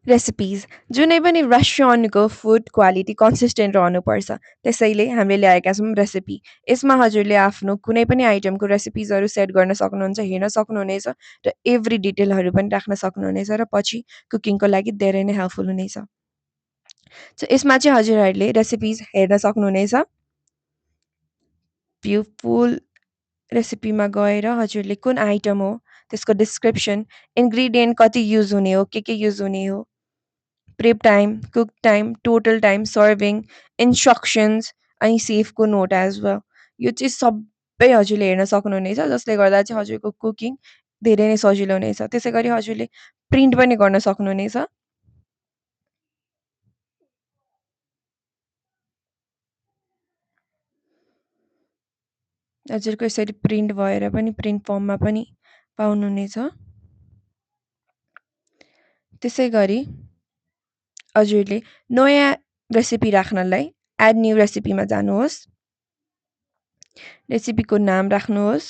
Recipes जुनै पनि रेस्टुरेन्टको फुड क्वालिटी कन्सिस्टेन्ट रहनुपर्छ। त्यसैले हामीले ल्याएका छौँ रेसिपी। यसमा हजुरले आफ्नो कुनै पनि आइटमको रेसिपिजहरू सेट गर्न सक्नुहुन्छ, हेर्न सक्नुहुनेछ र एभ्री डिटेलहरू पनि राख्न सक्नुहुनेछ र पछि कुकिङको लागि धेरै नै हेल्पफुल हुनेछ। सो यसमा चाहिँ हजुरहरूले रेसिपिज हेर्न सक्नुहुनेछ। भ्यू फुल रेसिपीमा गएर हजुरले कुन आइटम हो, त्यसको डिस्क्रिप्सन, इन्ग्रिडियन्ट कति युज हुने हो, के युज हुने हो, prep time, cook time, total time, serving, instructions अनि सेफको नोट एज वेल। यो चाहिँ सबै हजुरले हेर्न सक्नुहुनेछ, जसले गर्दा चाहिँ हजुरको कुकिङ धेरै नै सजिलो हुनेछ। त्यसै गरी हजुरले प्रिन्ट पनि गर्न सक्नुहुनेछ। हजुरको यसरी प्रिन्ट भएर पनि प्रिन्ट फर्ममा पनि पाउनुहुनेछ। त्यसै गरी हजुरले नयाँ रेसिपी राख्नलाई एड न्यू रेसिपीमा जानुहोस्। रेसिपीको नाम राख्नुहोस्।